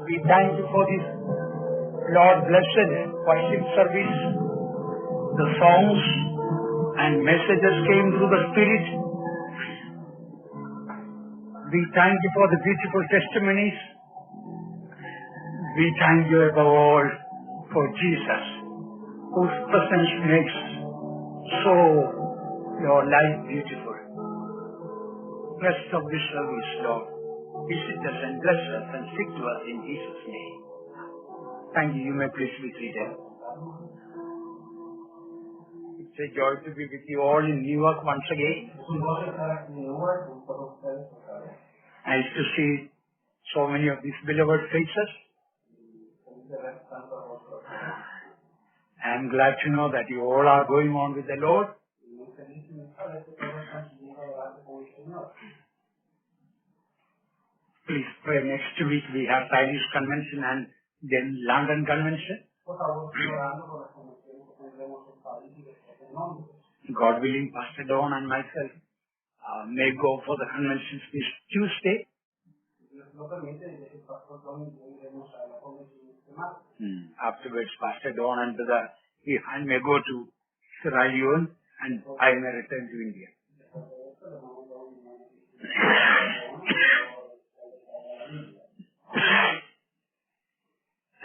We thank you for this, Lord, blessed worship service. The songs and messages came through the Spirit. We thank you for the beautiful testimonies. We thank you above all for Jesus, whose presence makes so your life beautiful. Rest of this service, Lord, visit us and bless us and speak to us in Jesus' name. Thank you. You may please be seated. It's a joy to be with you all in Newark once again. Nice to see so many of these beloved faces. I am glad to know that you all are going on with the Lord. Please pray. Next week we have Paris Convention and then London Convention. God willing, Pastor Don and myself may go for the conventions this Tuesday. Afterwards, Pastor Don and Brother Ihan may go to Sierra Leone and I may return to India.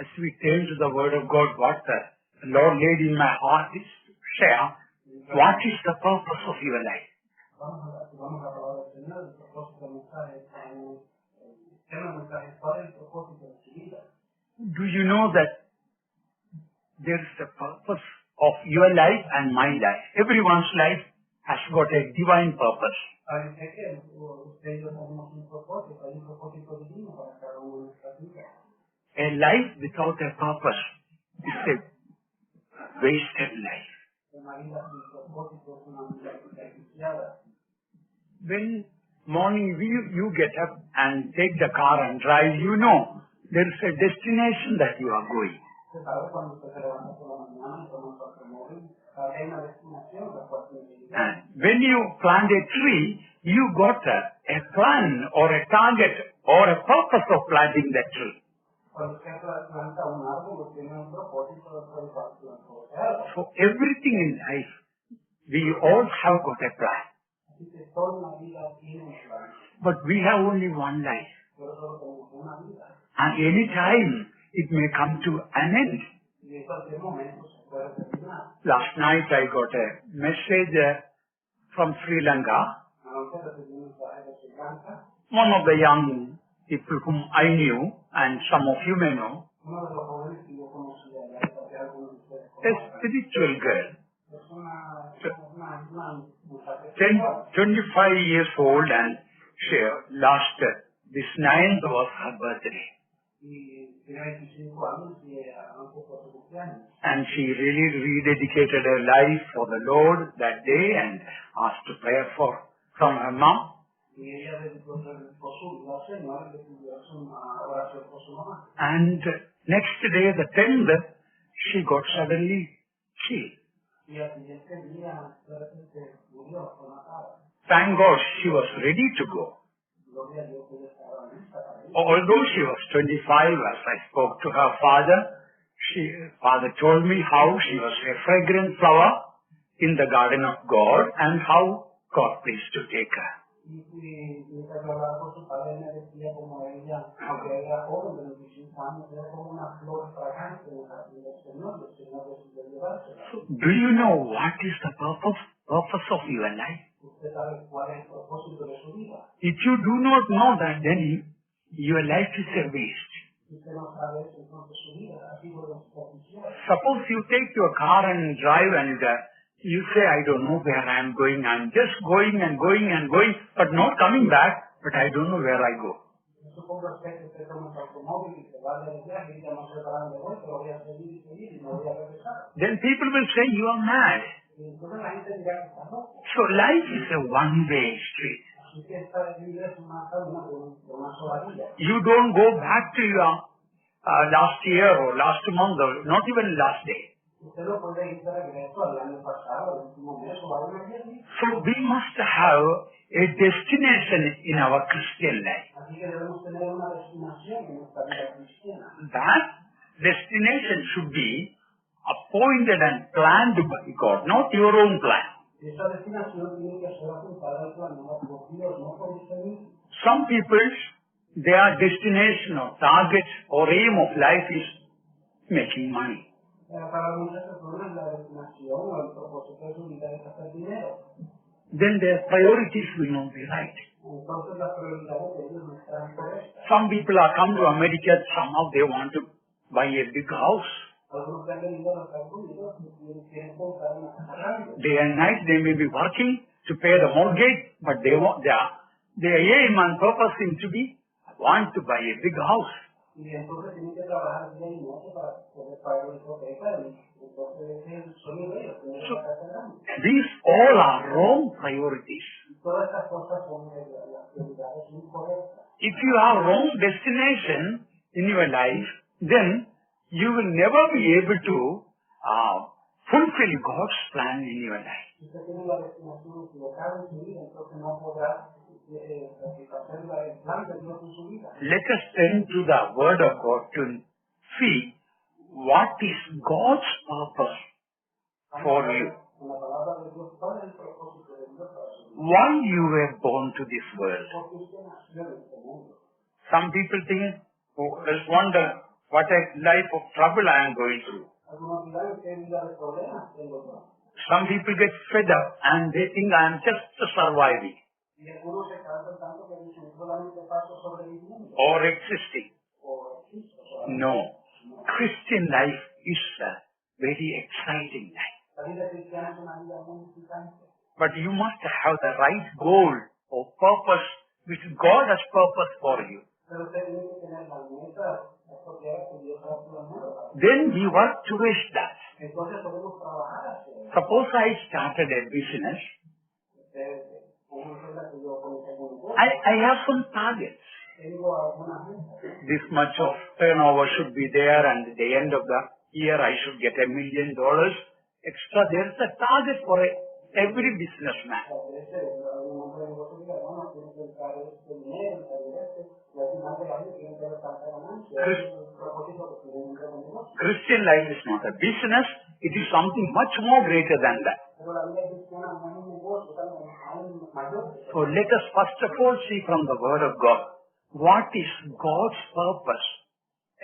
As we turn to the Word of God, what the Lord laid in my heart is to share what is the purpose of your life. Do you know that there is a purpose of your life and my life? Everyone's life has got a divine purpose. A life without a purpose is a wasted life. When morning you get up and take the car and drive, you know there is a destination that you are going. And when you plant a tree, you got a plan or a target or a purpose of planting that tree. So everything in life, we all have got a plan. But we have only one life. And any time it may come to an end. Last night I got a message from Sri Lanka. One of the young people whom I knew, and some of you may know, a spiritual girl, 25 years old, and she this 9th was her birthday. And she really rededicated her life for the Lord that day and asked to pray from her mom. And next day, the 10th, she got suddenly killed. Thank God she was ready to go. Although she was 25, as I spoke to her father, father told me how she was a fragrant flower in the garden of God and how God pleased to take her. Do you know what is the purpose of your life? If you do not know that, then your life is a waste. Suppose you take your car and drive and you say, I don't know where I am going. I am just going and going and going, but not coming back, but I don't know where I go. Then people will say, you are mad. So life is a one-way street. You don't go back to your last year or last month or not even last day. Usted lo puede ir de regreso al año pasado, al último mes o al mes. So we must have a destination in our Christian life. Así que debemos tener una destinación en nuestra vida cristiana. That destination should be appointed and planned by God, not your own plan. Esa destinación tiene que ser apuntada y planeada por Dios, no por usted mismo. Some people's, their destination or target or aim of life is making money. Para muchas personas la destinación o el propósito de su vida es hacer dinero. Then their priorities will not be right. Entonces las prioridades de ellos no están correctas. Some people are come to America, somehow they want to buy a big house. Algunos que han venido a los Estados Unidos quieren comprar una casa grande. Day and night they may be working to pay the mortgage, but their aim and purpose seems to be, I want to buy a big house. Y entonces tienen que trabajar día y noche para poder pagar la hipoteca y entonces ese es el sueño de ellos, tener una casa grande. These all are wrong priorities. Todas estas cosas son las prioridades incorrectas. If you have wrong destination in your life, then you will never be able to fulfill God's plan in your life. Si usted tiene la destinación equivocada en su vida, entonces no podrá satisfacer el plan de Dios en su vida. Let us turn to the Word of God to see what is God's purpose for you. En la palabra de Dios, ¿cuál es el propósito de Dios para su vida? Why you were born to this world. Porque usted nació en este mundo. Some people think, wonder what a life of trouble I am going through. Algunos dirán que vida de problemas tengo yo. Some people get fed up and they think I am just surviving Y algunos se cansan tanto que dicen solamente paso sobreviviendo. or existing. O existo. No. Christian life is a very exciting life. La vida cristiana es una vida muy excitante. But you must have the right goal or purpose which God has purpose for you. Pero usted tiene que tener las metas apropiadas que Dios ha planeado. Then we work towards that. Entonces podemos trabajar hacia eso. Suppose I started a business. I have some targets. Tengo algunas metas. This much of turnover should be there, and at the end of the year I should get $1 million extra. There's a target for every businessman. Christian life is not a business, it is something much more greater than that. So let us first of all see from the Word of God, what is God's purpose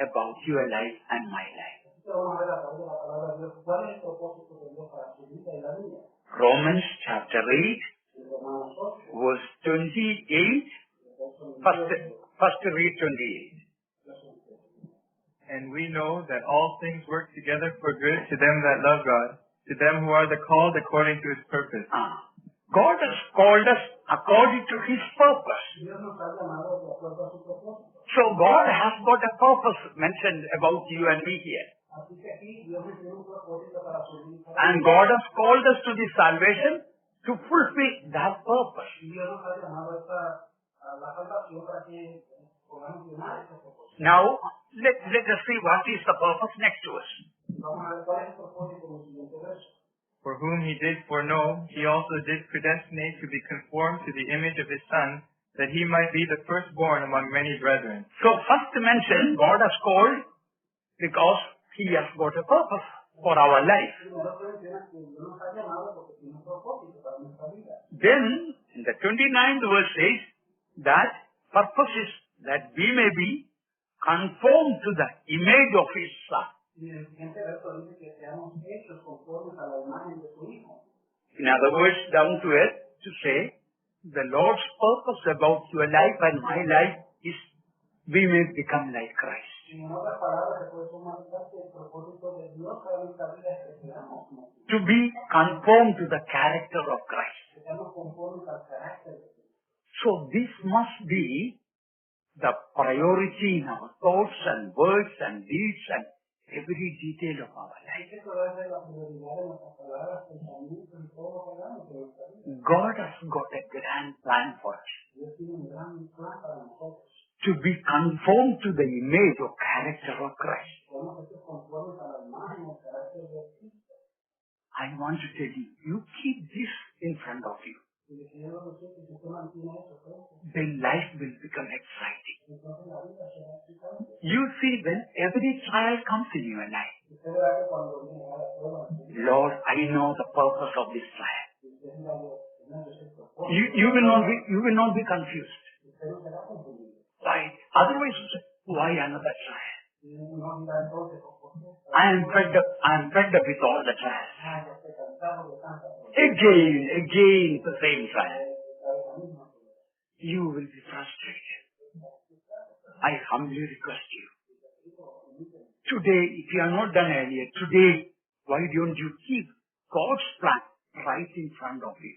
about your life and my life. Romans chapter 8, verse 28. First read 28. And we know that all things work together for good to them that love God, to them who are the called according to His purpose. God has called us according to His purpose. So God has got a purpose mentioned about you and me here. And God has called us to this salvation to fulfill that purpose. Now, let us see what is the purpose next to us. For whom He did foreknow, He also did predestinate to be conformed to the image of His Son, that He might be the firstborn among many brethren. So first mention, God has called because He has got a purpose for our life. Then, in the 29th verse says, that purpose is that we may be conformed to the image of His Son. In other words, down to earth, to say, the Lord's purpose about your life and my life is we may become like Christ. To be conformed to the character of Christ. So this must be the priority in our thoughts and words and deeds and every detail of our life. God has got a grand plan for us. To be conformed to the image or character of Christ. I want to tell you, you keep this in front of you. Then life will become exciting. You see, when every trial comes in your life, Lord, I know the purpose of this trial. You will not be confused. Why? Otherwise, why another trial? I am fed up with all the trials. Again, the same trial. You will be frustrated. I humbly request you. Today, if you are not done earlier, today, why don't you keep God's plan right in front of you?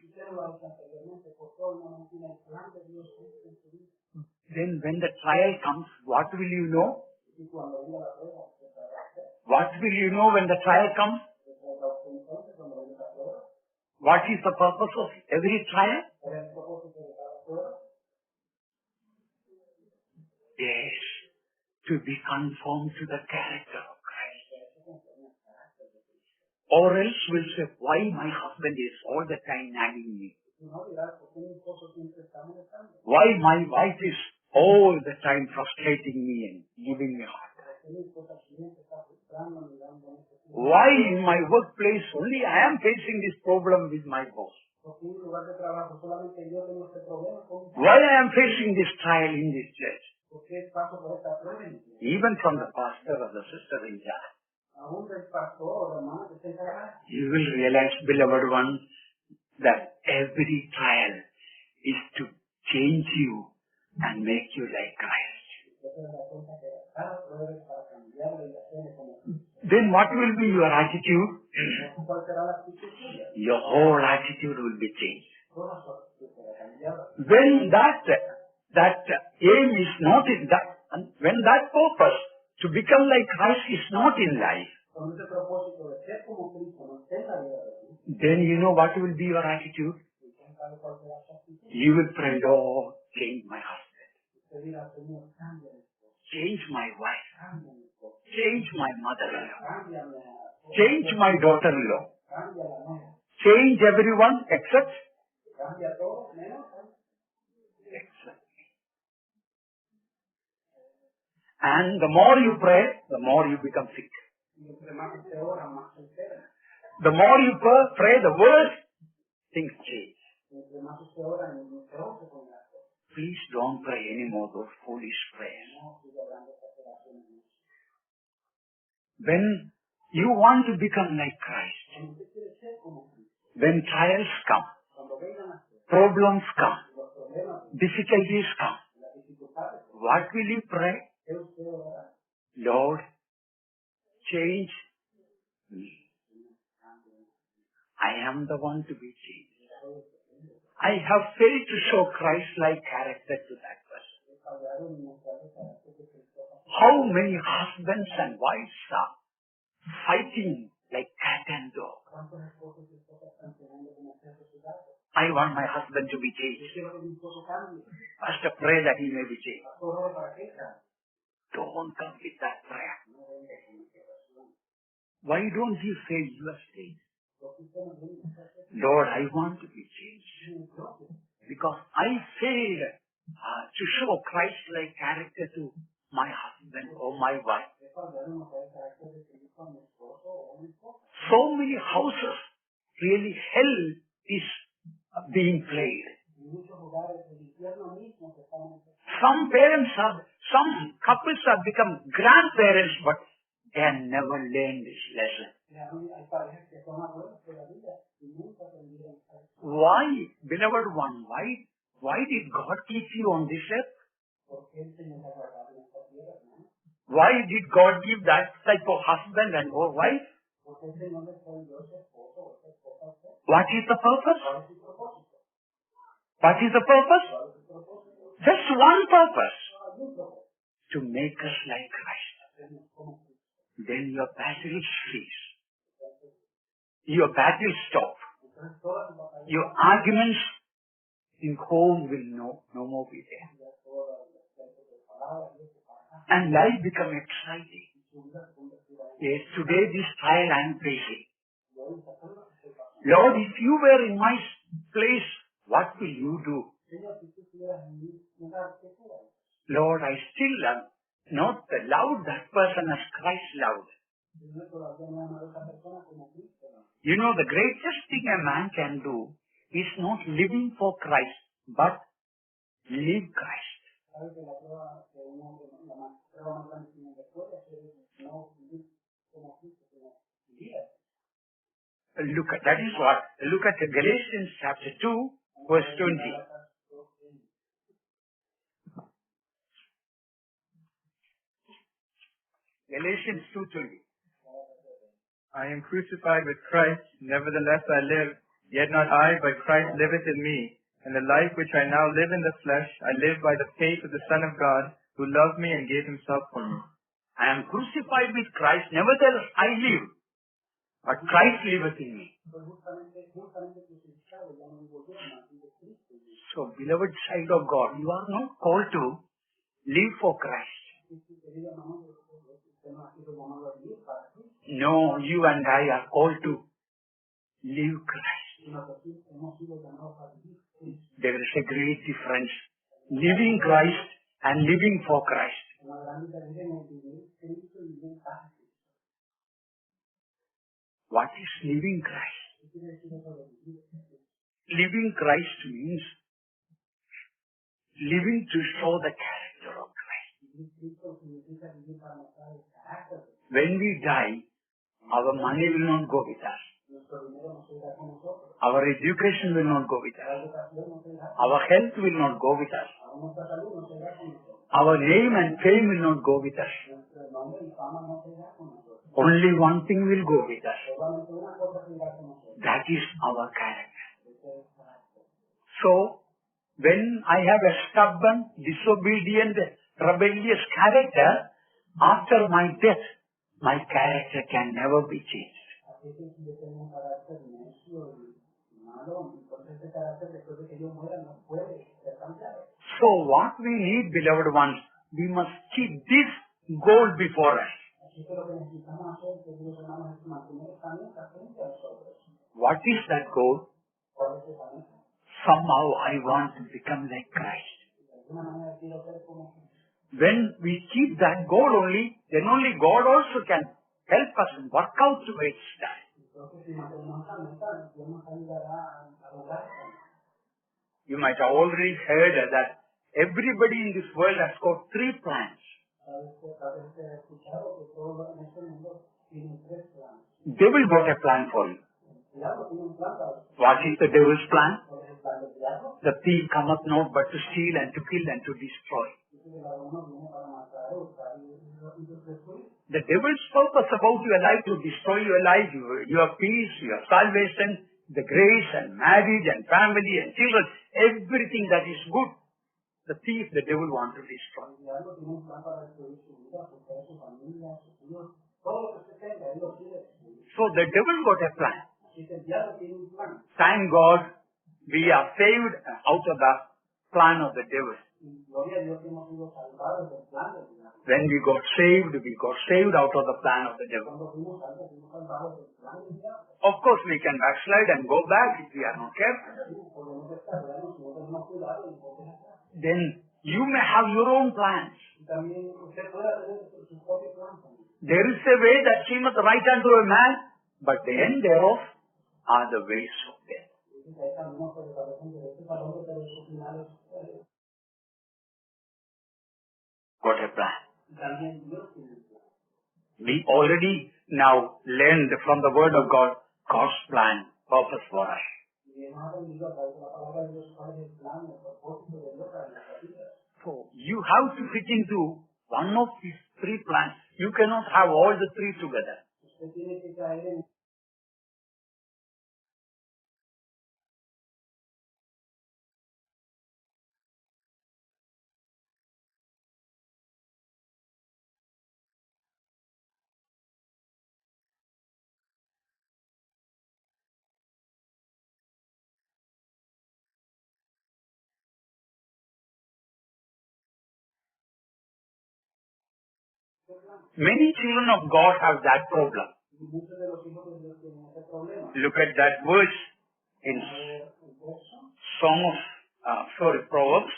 Then when the trial comes, what will you know? What will you know when the trial comes? What is the purpose of every trial? Yes, to be conformed to the character of Christ. Or else we'll say, why my husband is all the time nagging me? Why my wife is all the time frustrating me and giving me hard time? Why in my workplace only I am facing this problem with my boss? Why I am facing this trial in this church? Even from the pastor or the sister in charge. You will realize, beloved ones, that every trial is to change you and make you like Christ. Then what will be your attitude? Your whole attitude will be changed. When that aim is not in that, when that purpose to become like Christ is not in life, then you know what will be your attitude? You will pray, Lord, change my husband. Change my wife. Change my mother-in-law. Change my daughter-in-law. Change everyone except me. And the more you pray, the more you become sick. The more you pray, the worse things change. Please don't pray anymore those foolish prayers. When you want to become like Christ, when trials come, problems come, difficulties come, what will you pray? Lord, change me. I am the one to be changed. I have failed to show Christ-like character to that person. How many husbands and wives are fighting like cat and dog? I want my husband to be changed. Pastor, pray that he may be changed. Don't come with that prayer. Why don't you say you are changed? Lord, I want to be changed. Because I failed to show Christ-like character to my husband or my wife. So many houses, really hell is being played. Some couples have become grandparents, but they have never learned this lesson. Why, beloved one, why did God keep you on this earth? Why did God give that type of husband and or wife? What is the purpose? What is the purpose? Just one purpose. To make us like Christ. Then your battle cease. Your battle stop. Your arguments in home will no more be there. And life become exciting. Yes, today this trial I am facing. Lord, if you were in my place, what will you do? Señor, si tú estuvieras en mi lugar, ¿qué tú harías? Lord, I still am not loved that person as Christ loved. Señor, todavía no he amado a esa persona como Cristo, ¿no? You know, the greatest thing a man can do is not living for Christ, but live Christ. Sabes que la prueba que un hombre, la prueba más grande que un hombre puede hacer es no vivir como Cristo, sino vivir. That is what, look at Galatians chapter 2, verse 20. Galatians 2:20. I am crucified with Christ, nevertheless I live, yet not I, but Christ liveth in me. And the life which I now live in the flesh, I live by the faith of the Son of God, who loved me and gave himself for me. I am crucified with Christ, nevertheless I live, but Christ liveth in me. So, beloved child of God, you are not called to live for Christ. No, you and I are called to live Christ. There is a great difference. Living Christ and living for Christ. What is living Christ? Living Christ means living to show the character of Christ. When we die, our money will not go with us. Our education will not go with us. Our health will not go with us. Our name and fame will not go with us. Only one thing will go with us. That is our character. So, when I have a stubborn, disobedient, rebellious character, after my death, my character can never be changed. So what we need, beloved ones, we must keep this goal before us. What is that goal? Somehow I want to become like Christ. When we keep that goal only, then only God also can help us work out towards that. You might have already heard that everybody in this world has got 3 plans. Devil got a plan for you. What is the devil's plan? The thief cometh not but to steal and to kill and to destroy. The devil's purpose about your life to destroy your life, your peace, your salvation, the grace and marriage and family and children, everything that is good, the thief, the devil wants to destroy. So the devil got a plan. Thank God we are saved out of the plan of the devil. When we got saved out of the plan of the devil. Of course, we can backslide and go back if we are not careful. Then you may have your own plans. There is a way that seemeth right unto a man, but the end thereof are the ways of death. Got a plan. We already now learned from the Word of God God's plan, purpose for us. So you have to fit into one of these 3 plans. You cannot have all the 3 together. Many children of God have that problem. Y muchos de los hijos de Dios tienen ese problema. Look at that verse in Proverbs,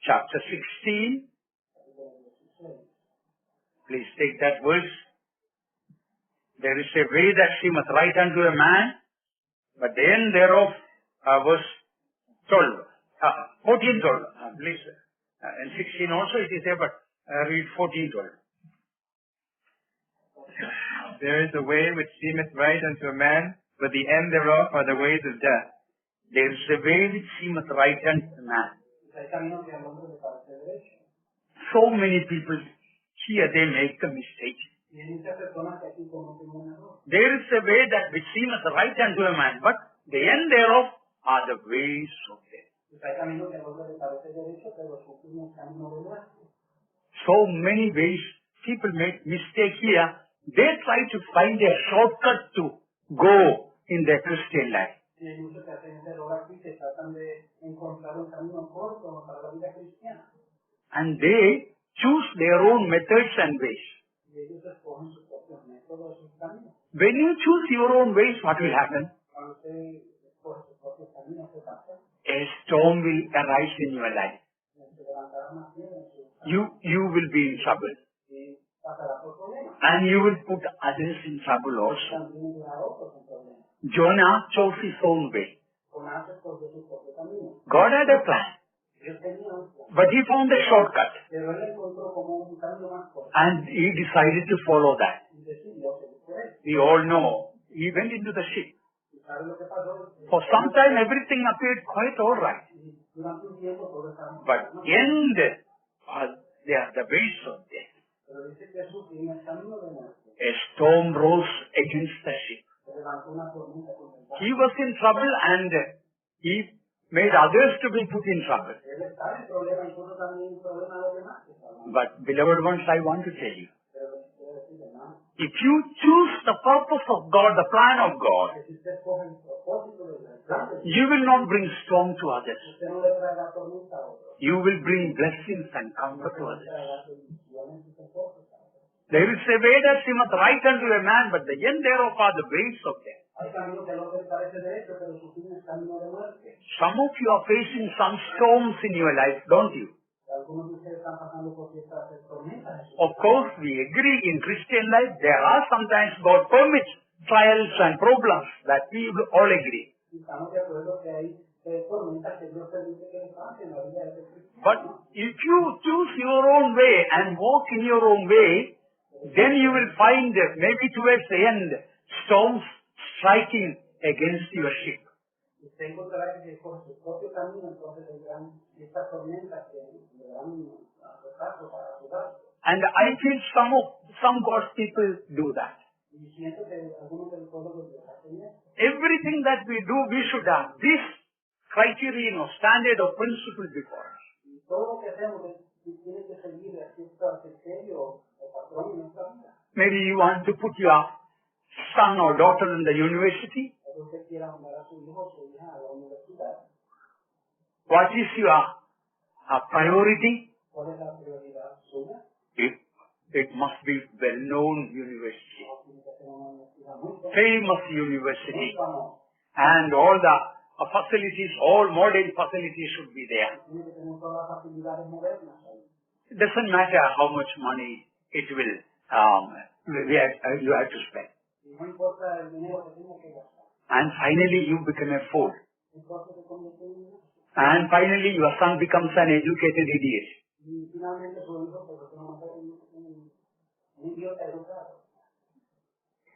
chapter 16. Please take that verse. There is a way that seemeth right unto a man, but the end thereof, verse 12, 14, 12. Please, and 16 also it is there, but read 14, 12. There is a way which seemeth right unto a man, but the end thereof are the ways of death. There is a way which seemeth right unto a man. So many people here, they make a mistake. There is a way that which seemeth right unto a man, but the end thereof are the ways of death. So many ways people make mistake here. They try to find a shortcut to go in their Christian life. And they choose their own methods and ways. When you choose your own ways, what will happen? A storm will arise in your life. You will be in trouble. And you will put others in trouble also. Jonah chose his own way. God had a plan. But he found a shortcut. And he decided to follow that. We all know he went into the ship. For some time everything appeared quite alright. But in the ways of death, a storm rose against the ship. He was in trouble and he made others to be put in trouble. But beloved ones, I want to tell you, if you choose the purpose of God, the plan of God, you will not bring storm to others. You will bring blessings and comfort to others. There is a way that seemeth right unto a man, but the end thereof are the ways of death. Some of you are facing some storms in your life, don't you? Of course, we agree in Christian life, there are sometimes God permits trials and problems, that we all agree. But if you choose your own way and walk in your own way, then you will find maybe towards the end storms striking against your ship. And I feel some God's people do that. Everything that we do, we should have this criterion or standard or principle before us. Maybe you want to put your son or daughter in the university. What is your priority? It must be well-known university, famous university, and all the facilities, all modern facilities should be there. It doesn't matter how much money it will you have to spend. And finally you become a fool. And finally your son becomes an educated idiot.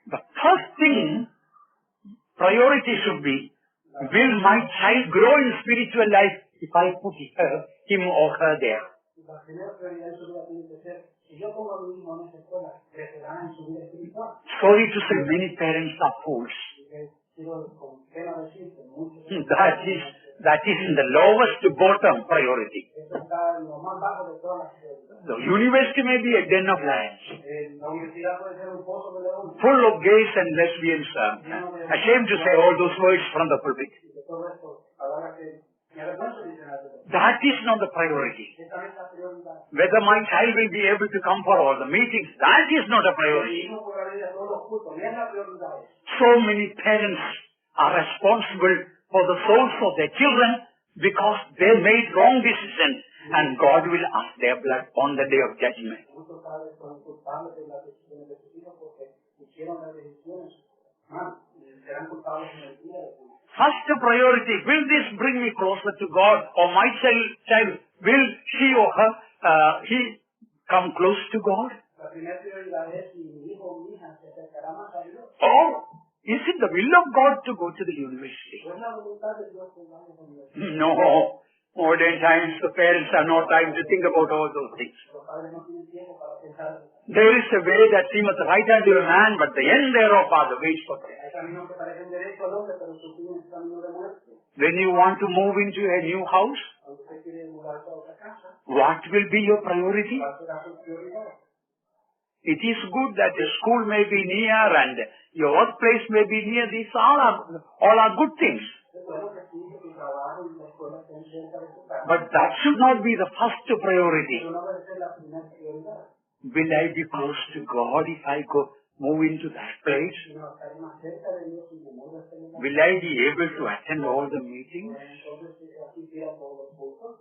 The first thing, priority should be, will my child grow in spiritual life if I put him or her there? Sorry to say, many parents are fools. That is in the lowest bottom priority. The university may be a den of lions, full of gays and lesbians. Ashamed to say all those words from the pulpit. That is not the priority. Esa no es la prioridad. Whether my child will be able to come for all the meetings, that is not a priority. No podrá ir a todos los cultos, no es la prioridad eso. So many parents are responsible for the souls of their children because they made wrong decisions, and God will ask their blood on the day of judgment. Muchos padres son culpables de las decisiones de sus hijos porque hicieron las decisiones mal y serán culpables en el día de su vida. First priority, will this bring me closer to God, or my child, will she or he come close to God? La primera prioridad es si mi hijo o mi hija se acercará más a Dios. Or is it the will of God to go to the university? ¿O es la voluntad de Dios que vaya a la universidad? No. Modern times, the parents have no time to think about all those things. Los padres no tienen tiempo para pensar. There is a way that seemeth right unto a man, but the end thereof are the ways for death. Hay caminos que parecen derecho al hombre, pero su fin es camino de muerte. When you want to move into a new house, Cuando usted quiere mudarse a otra casa, what will be your priority? ¿cuál será su prioridad? It is good that the school may be near and your workplace may be near. These all are good things. Es bueno que sí, que tu trabajo y la escuela estén cerca de su casa. But that should not be the first priority. Pero no debe ser la primera prioridad. Will I be close to God if I move into that place? Sino estar más cerca de Dios y de mudo a este lugar. Will I be able to attend all the meetings? Entonces, asistir a todos los cultos.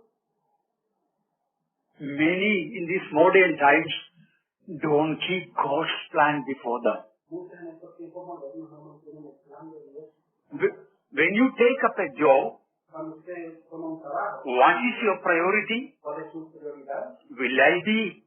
Many in these modern times don't keep God's plan before them. Muchos en estos tiempos modernos no mantienen el plan de Dios. When you take up a job, Cuando usted toma un trabajo, what is your priority? ¿cuál es su prioridad? Will I be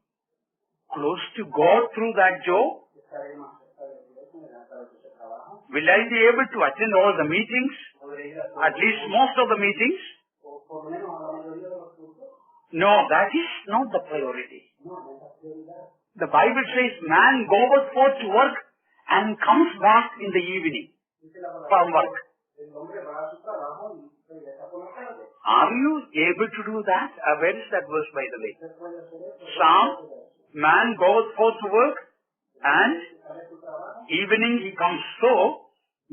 close to God through that job? ¿Estaré más cerca de Dios en el través de ese trabajo? Will I be able to attend all the meetings? ¿Podré ir a todos At least most of the meetings? o por lo menos a la mayoría de los cultos? No, that is not the priority. No, no es la prioridad. The Bible says man goeth forth to work and comes back in the evening Dice la palabra, from work. el hombre va a su trabajo y regresa por la tarde. Are you able to do that? Where is that verse, by the way? Usted puede hacer eso. Psalm, man goeth forth to work and Sale su trabajo. evening he comes. So,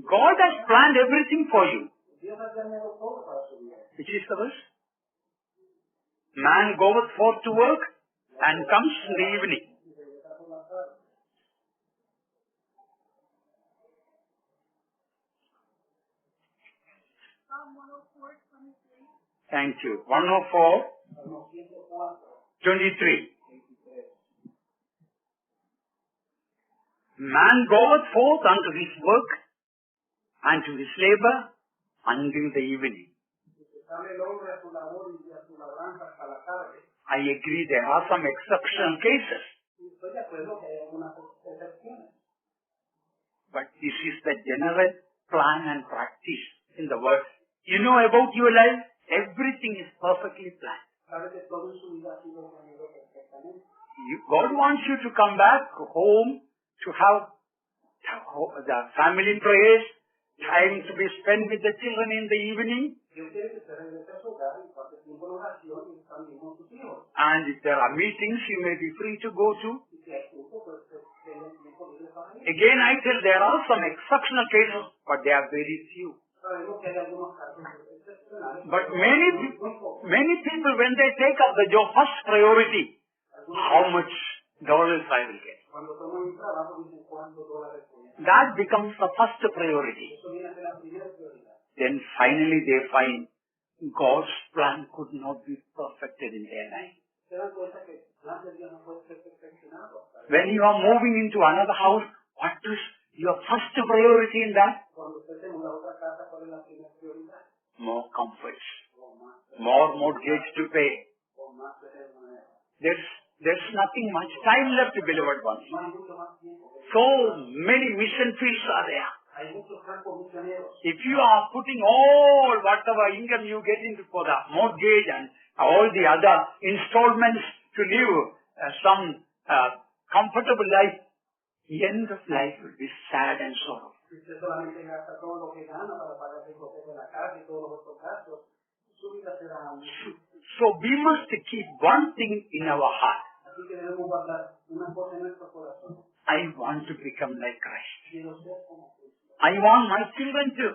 God has planned everything for you. Dios ha planeado todo para su vida. Which is the verse? Man goeth forth to work and comes in the evening. Y regresa por la tarde. Thank you. 104, Salmo 104, 23. 23. Man goeth forth unto his work and to his labor until the evening. Dice, sale el hombre a su labor y a su labranza hasta la tarde. I agree there are some exceptional cases, Y estoy de acuerdo que hay algunas excepciones. but this is the general plan and practice in the world. You know about your life, everything is perfectly planned. Sabe que todo en su vida ha sido planeado perfectamente. God wants you to come back home to have the family prayers, time to be spent with the children in the evening, Dios quiere que usted regrese a su hogar y pase tiempo en oración y también con sus hijos. and if there are meetings you may be free to go to. Y si hay culto, pues tenga tiempo libre para ir. Again, I tell there are some exceptional cases, but they are very few. Sabemos que hay algunos casos excepcionales. But pero many muy pocos. people, when they take up the job, first priority, how much dollars I will get. Cuando toman un trabajo dicen cuántos dólares tienen. That becomes the first priority. Eso viene a ser la primera prioridad. Then finally they find God's plan could not be perfected in their life. Se dan cuenta que el plan de Dios no puede ser perfeccionado. When you are moving into another house, what is your first priority in that? Cuando usted se muda a otra casa, ¿cuál es la primera prioridad? More comforts, O más, more mortgage to pay. o más manera. There's nothing much time left, beloved ones. No hay mucho más tiempo. So many mission fields are there. Hay muchos campos misioneros. If you are putting all whatever income you get into for the mortgage and all the other installments to live some comfortable life, the end of life will be sad and sorrowful. Si usted solamente gasta todo lo que gana para pagar el costo de la casa y todos los otros gastos, su vida será muy difícil. So we must keep one thing in our heart. Así que debemos guardar una cosa en nuestro corazón. I want to become like Christ. Quiero ser como Cristo. I want my children to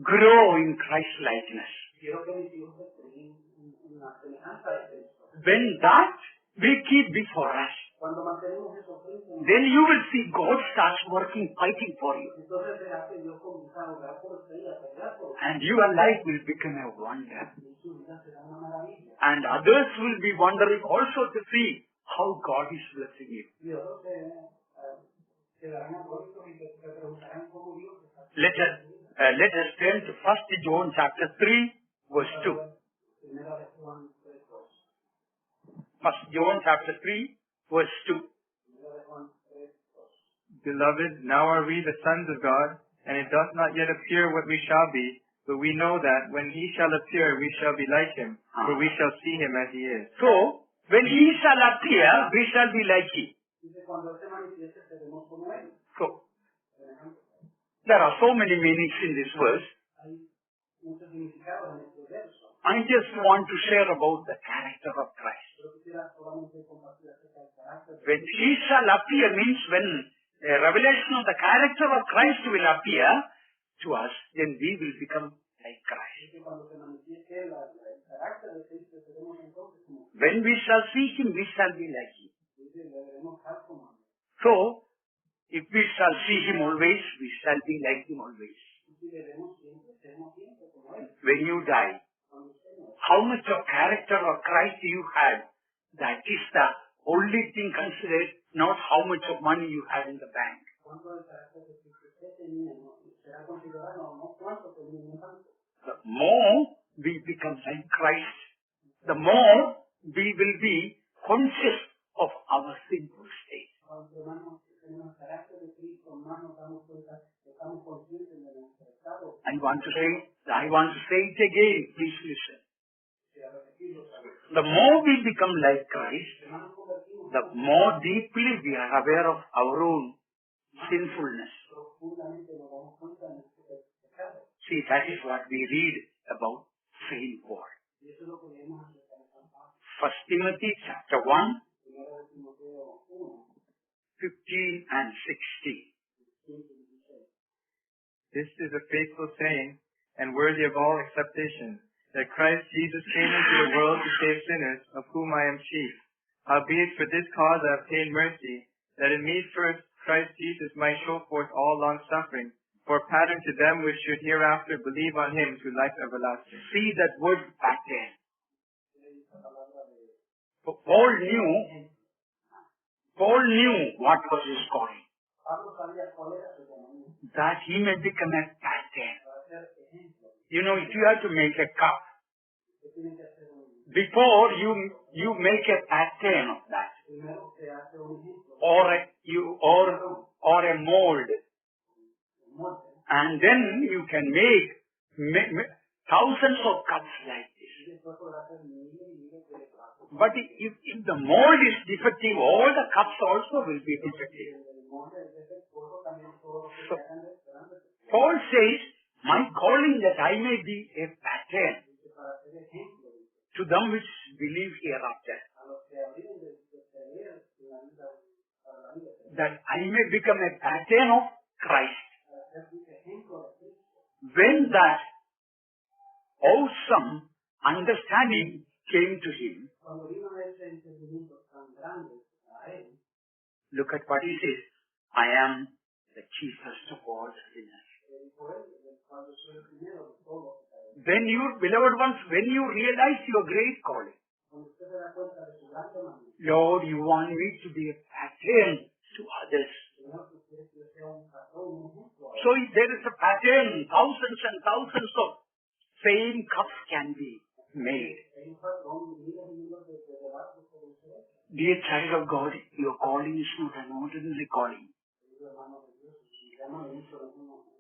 grow in Christ likeness. Quiero que mis hijos estén en When that we keep before us, Cuando mantenemos eso frente a nosotros, then you will see God starts working, fighting for you. entonces verás que Dios comienza a orar por usted y a pelear por usted. And your life will become a wonder. Y su vida será una maravilla. And others will be wondering also to see how God is blessing you. Y otros se darán atónitos y se preguntarán cómo Dios está Let us turn to 1 John chapter 3, verse 2. Primera de Juan 3:2. 1 John chapter 3, verse 2. Primera de Juan 3:2. Beloved, now are we the sons of God, and it doth not yet appear what we shall be, but we know that when he shall appear, we shall be like him, for we shall see him as he is. So, when he shall appear, we shall be like him. Dice, cuando Él se manifieste, seremos como Él. So, there are so many meanings in this verse. Hay muchos significados en este verso. I just want to share about the character of Christ. Yo quisiera solamente compartir acerca del carácter de When he shall appear means when a revelation of the character of Christ will appear to us, then we will become like Christ. Cristo. Cuando se manifieste el carácter de Cristo, seremos entonces como Cristo. When we shall see him, we shall be like him. Dice, le veremos tal como Él. So, if we shall see him always, we shall be like him always. Y si le vemos siempre, seremos siempre como Él. When you die, Cuando usted muere, how much of character of Christ you have, that is the only thing considered, not how much of money you have in the bank. cuánto del carácter de Cristo usted tenía, no será considerado, no cuánto tenía en el banco. The more we become like Christ, the more we will be conscious of our sinful state. Cuando hermanos tenemos el carácter de Cristo, más nos damos cuenta, estamos conscientes de nuestro estado. I want to say it again, please listen. Si a repetirlo, The more we become like Christ, hermanos convertimos the more deeply we are aware of our own sinfulness. profundamente, nos damos cuenta de nuestro pecado. See, that is what we read about Saint Paul. Y eso es lo que leemos acerca de San Pablo. 1 Timothy chapter 1, Primero de Timoteo 1, 15 and 16. 15 y 16. This is a faithful saying, and worthy of all acceptation, that Christ Jesus came into the world to save sinners, of whom I am chief. Howbeit for this cause I obtained mercy, that in me first Christ Jesus might show forth all long-suffering, for a pattern to them which should hereafter believe on him to life everlasting. See that word pattern. Esta palabra de Paul knew what was his calling, Pablo sabía cuál era su llamamiento, that he may become a pattern. para ser ejemplo. You know, if you have to make a cup, Usted tiene que hacer before you make a pattern of that, primero se hace un ejemplo, or a mold, un molde, and then you can make thousands of cups like this. y después podrá hacer miles y miles de platos. But if the mold is defective, all the cups also will be defective. El molde es defectuoso, también todo lo que se hagan de esperanza. Paul says, my calling that I may be a pattern Dice, para ser ejemplo to them which believe hereafter, a los que habrían de creer en la vida, para la vida, that I may become a pattern of Christ. para ser un ejemplo de Cristo. When that awesome understanding came to him, Cuando vino ese entendimiento tan grande a él, look at what he says, I am the chiefest of all sinners. dijo él, cuando soy el primero de todos, When you, beloved ones, when you realize your great calling, cuando usted se da cuenta de su gran llamamiento, Lord, you want me to be a pattern to others. Señor, tú quieres que yo sea un patrón, un ejemplo. So if there is a pattern, thousands and thousands of same cups can be made. Hay un patrón, miles y miles de debates sobre eso. Dear child of God, your calling is not an ordinary calling. Querido hermano de Dios, su llamamiento es un llamamiento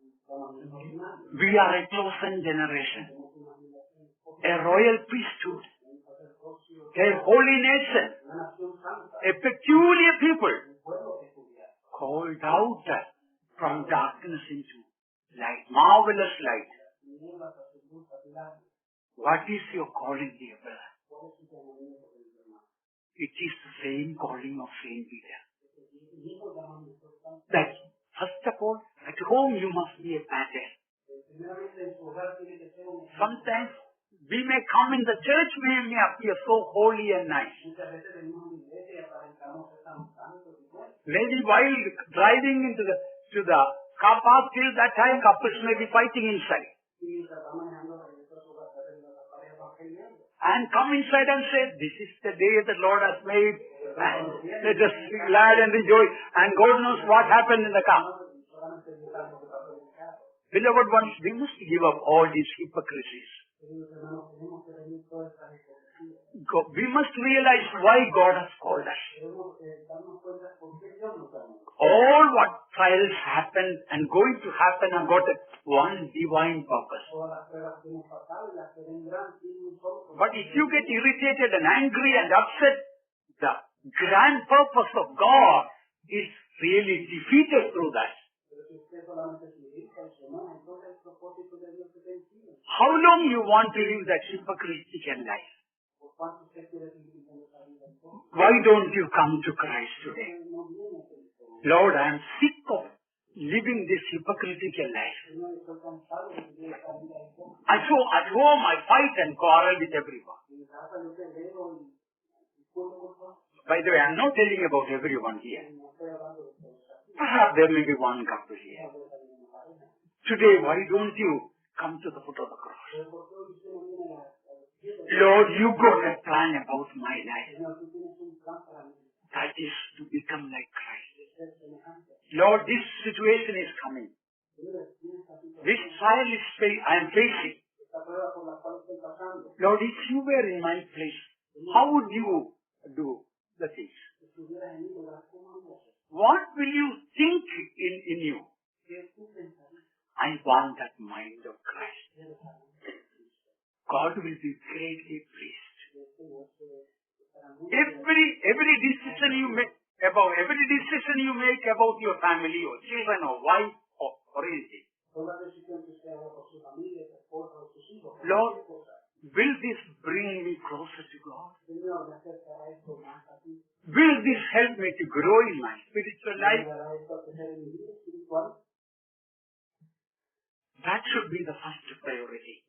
ordinario. We are a chosen generation, Somos una generación, a royal priesthood, un sacerdocio, a holy nation, una nación santa, a peculiar people, un pueblo peculiar, called out from darkness into light, marvelous light. tinieblas a su luz admirable. What is your calling, dear brother? ¿Cuál es su llamamiento, querido hermano? It is the same calling of Saint Peter. El mismo llamamiento santo. That first of all, at home you must be a pattern. Primeramente en su hogar tiene que ser un ejemplo. Sometimes We may come in the church, we may appear so holy and nice. Muchas veces venimos a la iglesia y aparentamos ser tan santos y buenos. Maybe while driving to the car park, till that time couples may be fighting inside. Y mientras va manejando regreso a su casa, la pareja va peleando. And come inside and say, this is the day the Lord has made. And let us be glad and rejoice. And God knows what happened in the car. Beloved ones, we must give up all these hypocrisies. We must realize why God has called us. All what trials happened and going to happen have got one divine purpose. But if you get irritated and angry and upset, the grand purpose of God is really defeated through that. How long you want to live that hypocritical life? Why don't you come to Christ today? Lord, I am sick of living this hypocritical life. And so at home I fight and quarrel with everyone. By the way, I am not telling about everyone here. Perhaps there may be one couple here. Today, why don't you come to the foot of the cross? Lord, you got a plan about my life. That is to become like Christ. Lord, this situation is coming. This trial is I am facing. Lord, if you were in my place, how would you do the things? What will you think in you? I want that mind of Christ. God will be greatly pleased. Every decision you make about your family or children or wife or anything. Lord, will this bring me closer to God? Will this help me to grow in my spiritual life? That should be the first priority.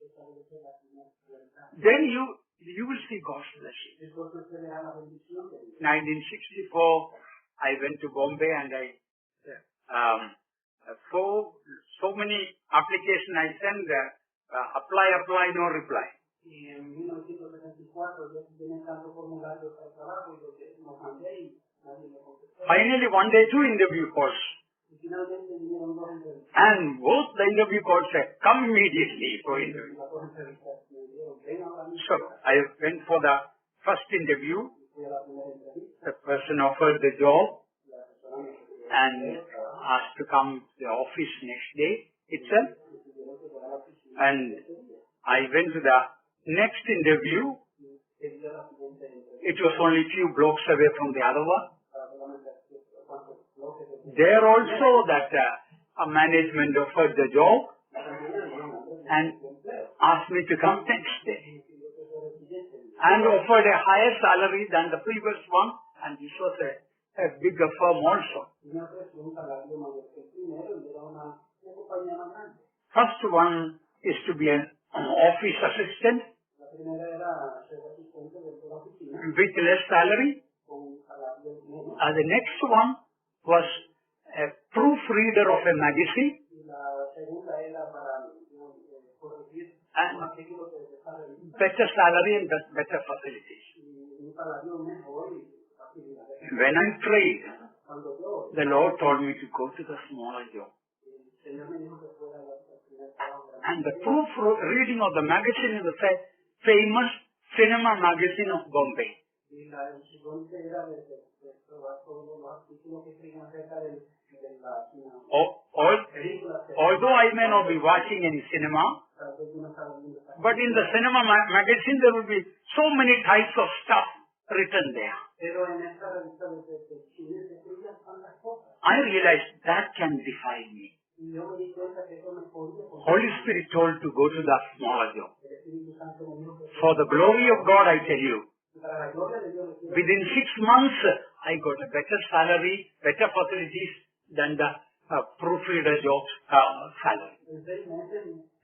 Then you will see God's blessing. 1964, I went to Bombay and so many applications I sent there. Apply, no reply. Finally, one day, 2 interview calls. And both the interview calls said, come immediately for interview. So, I went for the first interview. The person offered the job and asked to come to the office next day itself. And I went to the next interview. It was only few blocks away from the other one. There also that a management offered the job and asked me to come next day. And offered a higher salary than the previous one, and this was a bigger firm also. First one is to be an office assistant with less salary. The next one was a proofreader of a magazine. And better salary and better facilities. When I prayed, the Lord told me to go to the smaller job. And the proofreading of the magazine is the famous cinema magazine of Bombay. Although I may not be watching any cinema, but in the cinema magazine there will be so many types of stuff written there. I realized that can define me. Holy Spirit told to go to the smaller job. For the glory of God, I tell you, within 6 months, I got a better salary, better facilities than the proofreader job salary.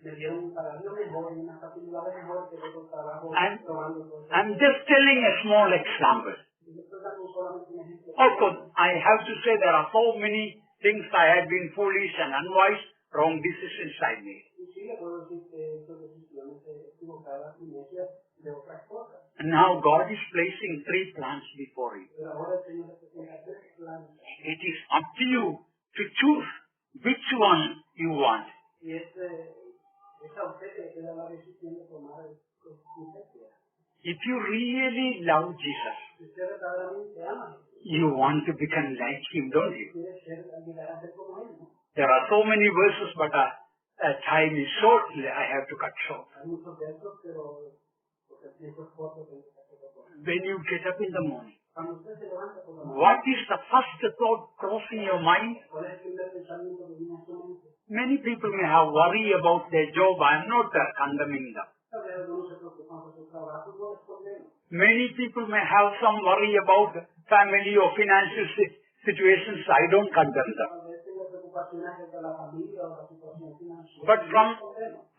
me dieron un salario mejor y unas facilidades mejores que el otro trabajo. I'm just telling a small example. Of course, I have to say there are so many things I have been foolish and unwise, wrong decisions I made. And now God is placing 3 plans before you. It is up to you to choose which one you want. If you really love Jesus, you want to become like Him, don't you? There are so many verses, but time is short. I have to cut short. When you get up in the morning, what is the first thought crossing your mind? Many people may have worry about their job. I am not condemning them. Many people may have some worry about family or financial situations. I don't condemn them. But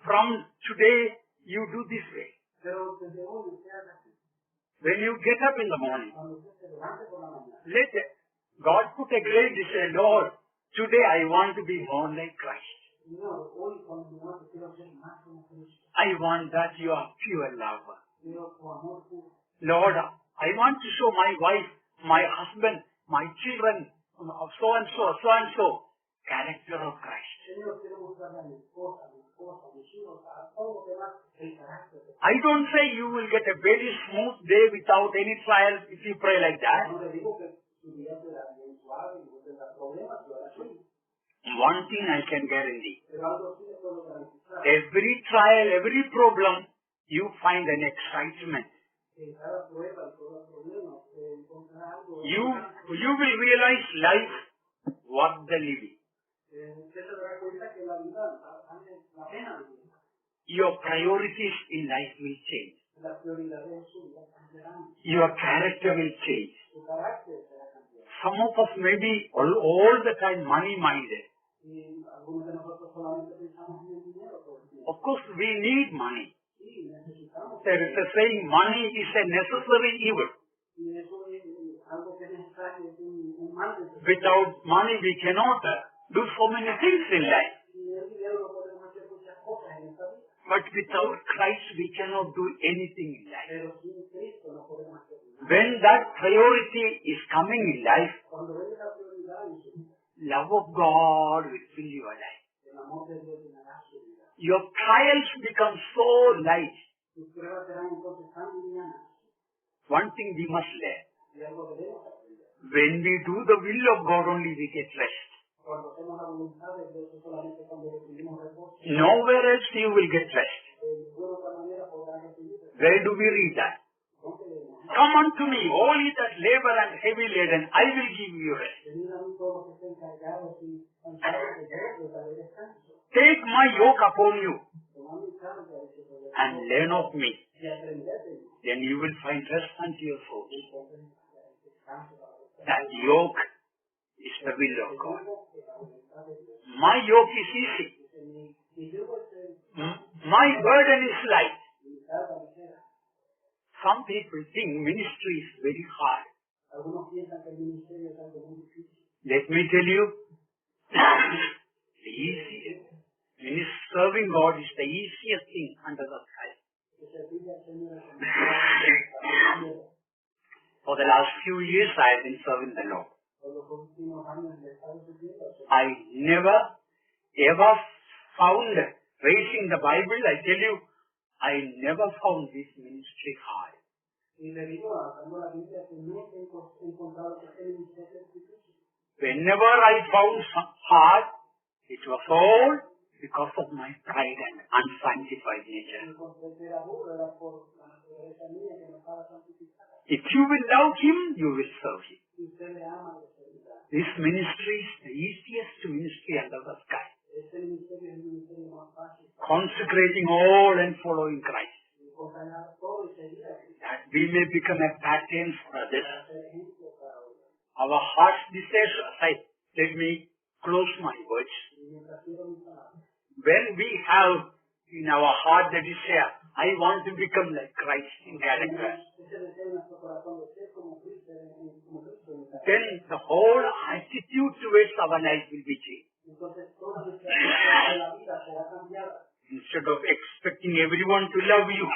from today, you do this way. When you get up in the morning, let God put a great desire, Lord, today I want to be born like Christ. I want that you are pure love. Lord, I want to show my wife, my husband, my children, so and so, character of Christ. I don't say you will get a very smooth day without any trial if you pray like that. One thing I can guarantee. Every trial, every problem, you find an excitement. You will realize life worth the living. Your priorities in life will change. Your character will change. Some of us may be all the time money-minded. Of course, we need money. There is a saying, money is a necessary evil. Without money, we cannot do so many things in life. But without Christ, we cannot do anything in life. When that priority is coming in life, love of God will fill your life. Your trials become so light. One thing we must learn. When we do the will of God only, we get rest. Nowhere else you will get rest. Where do we read that? Come unto me, all ye that labor and heavy laden, I will give you rest. Take my yoke upon you and learn of me. Then you will find rest unto your soul. That yoke is the will of God. My yoke is easy. My burden is light. Some people think ministry is very hard. Let me tell you, the easiest. Serving God is the easiest thing under the sky. For the last few years, I have been serving the Lord. I never ever found raising the Bible. I tell you, I never found this ministry hard. Whenever I found hard, it was all because of my pride and unsanctified nature. If you will love Him, you will serve Him. This ministry is the easiest ministry under the sky. Consecrating all and following Christ. That we may become a pattern for others. Our heart's desire. Let me close my words. When we have have the desire, I want to become like Christ in character, then the whole attitude towards our life will be changed. Instead of expecting everyone to love you,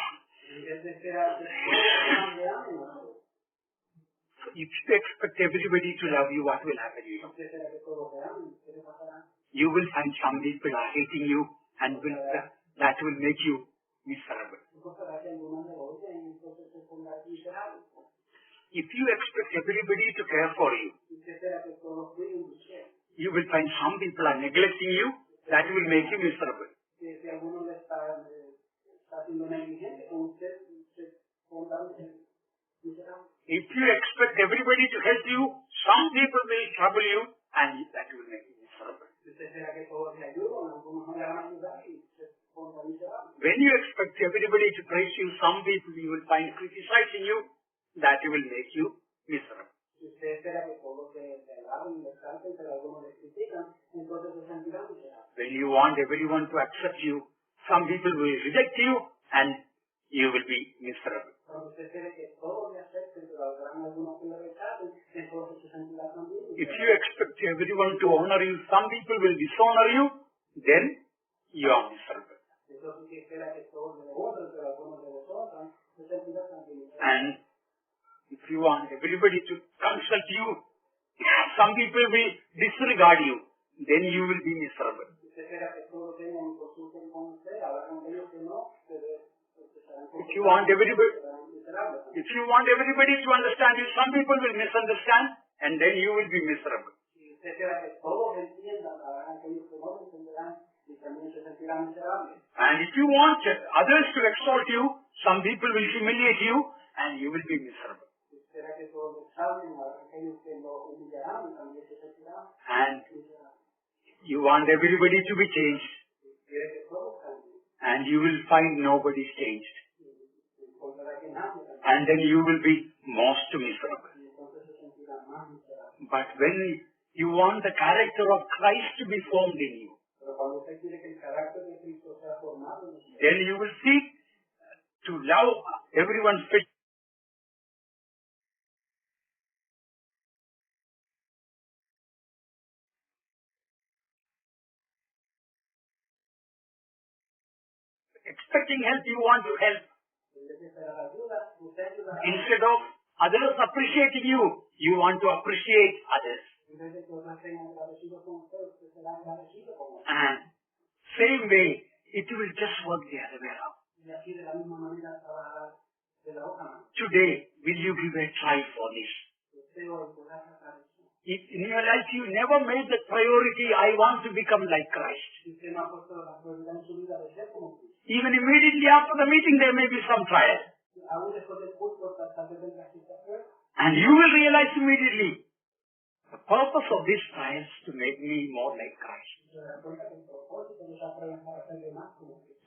if you expect everybody to love you, what will happen? You will find some people hating you, and that will make you miserable. If you expect everybody to care for you, you will find some people are neglecting you, that will make you miserable. If you expect everybody to help you, some people will trouble you, and that will make you miserable. When you expect everybody to praise you, some people you will find criticizing you, that will make you miserable. When you want everyone to accept you, some people will reject you, and you will be miserable. If you expect everyone to honor you, some people will dishonor you, then you are miserable. And if you want everybody to consult you, some people will disregard you, then you will be miserable. If you want everybody to understand you, some people will misunderstand, and then you will be miserable. And if you want others to exalt you, some people will humiliate you, and you will be miserable. And you want everybody to be changed, and you will find nobody is changed. And then you will be most miserable. But when you want the character of Christ to be formed in you, then you will seek to love everyone fit. Expecting help, you want to help. Instead of others appreciating you, you want to appreciate others. And same way, it will just work the other way around. Today, will you give a try for this? If in your life you never made the priority, I want to become like Christ. Even immediately after the meeting, there may be some trial. And you will realize immediately, the purpose of this trial is to make me more like Christ.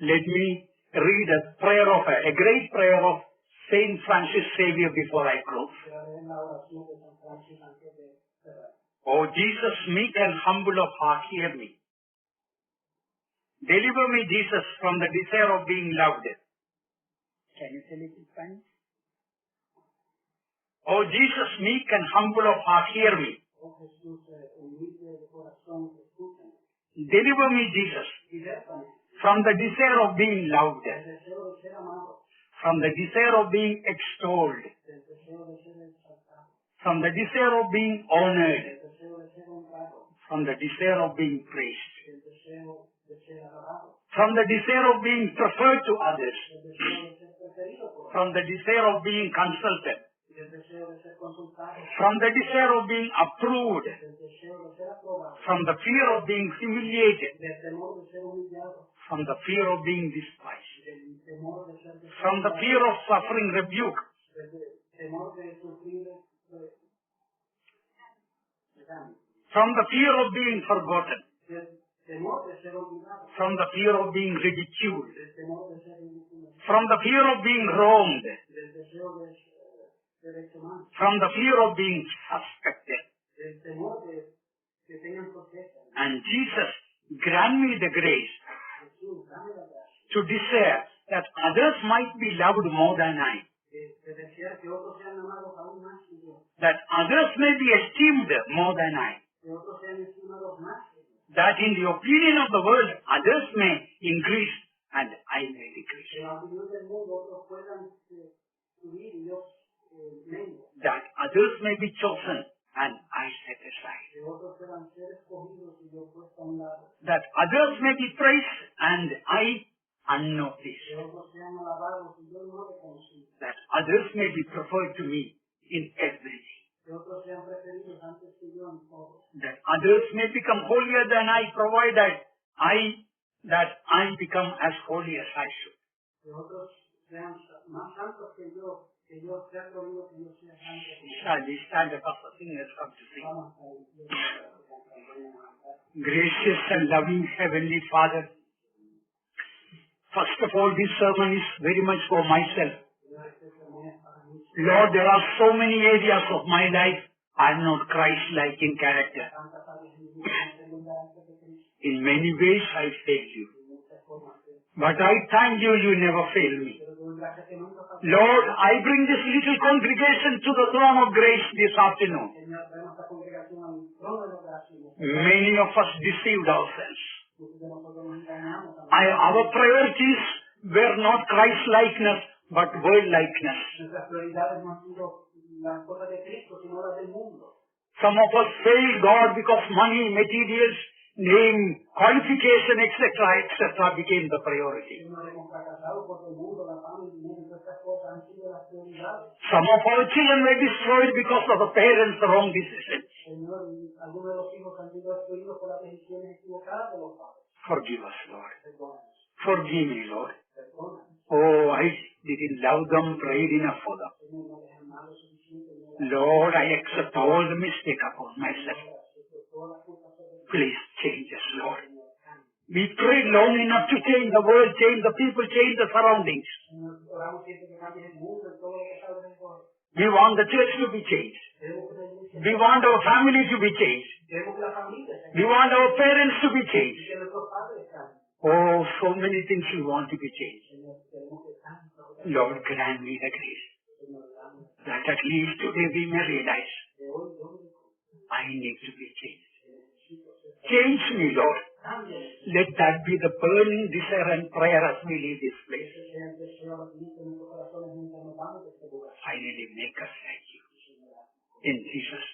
Let me read a great prayer of Saint Francis Xavier before I close. O Jesus, meek and humble of heart, hear me. Deliver me, Jesus, from the desire of being loved. Can you tell it in Spanish? O Jesus, meek and humble of heart, hear me. Deliver me, Jesus, from the desire of being loved, from the desire of being extolled, from the desire of being honored, from the desire of being praised, from the desire of being preferred to others, from the desire of being consulted, from the desire of being approved, from the fear of being humiliated, from the fear of being despised, from the fear of suffering rebuke, from the fear of being forgotten, from the fear of being ridiculed, from the fear of being wronged, from the fear of being suspected. And Jesus, grant me the grace to desire that others might be loved more than I, te decía que otros sean amados aún más que yo, that others may be esteemed more than I, que otros sean estimados más que yo, that in the opinion of the world others may increase and I may decrease, que en la opinión del mundo otros puedan subir y yo mengo, that others may be chosen and I set aside, que otros puedan ser escogidos y yo puesto a un lado, that others may be praised and I unnoticed, que otros sean alabados y yo no reconocido, that others may be preferred to me in everything, que otros sean preferidos antes que yo en todo, that others may become holier than I, provided that I become as holy as I should. que otros sean más santos que yo sea conmigo, que yo sea santo. Shall we stand up as the singers come to sing? Vamos a decir, Gracious and loving Heavenly Father, first of all, this sermon is very much for myself. Lord, there are so many areas of my life I am not Christ-like in character. In many ways I fail you. But I thank you, you never fail me. Lord, I bring this little congregation to the throne of grace this afternoon. Many of us deceived ourselves. Our priorities were not Christ-likeness, but world-likeness. Nuestras prioridades no han sido las cosas de Cristo, sino las del mundo. Some of us failed God because money, materials, name, qualification, etc., became the priority. Nos hemos fracasado porque el mundo, la fama, el dinero y todas estas cosas han sido las prioridades. Some of our children were destroyed because of the parents' wrong decisions. Señor, algunos de los hijos han sido destruidos por las decisiones equivocadas de los padres. Forgive us, Lord. Perdónanos, Forgive me, Lord. perdónanos. Oh, I didn't love them, prayed enough for them. Señor, no dejan mal lo suficiente. Lord, I accept all the mistake upon myself. Please change us, Lord. We prayed long enough to change the world, change the people, change the surroundings. Señor, oramos siempre que cambie el mundo y todo lo que está alrededor. We want the church to be changed. Queremos que la iglesia We want our family to be changed. queremos que la familia se We want our parents to be y changed. que nuestros padres cambien. Oh, so many things we want to be changed. Señor, queremos que tanto, Lord, grant me the grace Señor, dame that at least today we may realize de hoy, yo me I need to be changed. necesito ser. Change me, Lord. Cámbiame. Let that be the burning desire and prayer as we leave this place. Ese sea el deseo de nuestros corazones mientras nos vamos de este lugar. Finally, make us like you. In Jesus'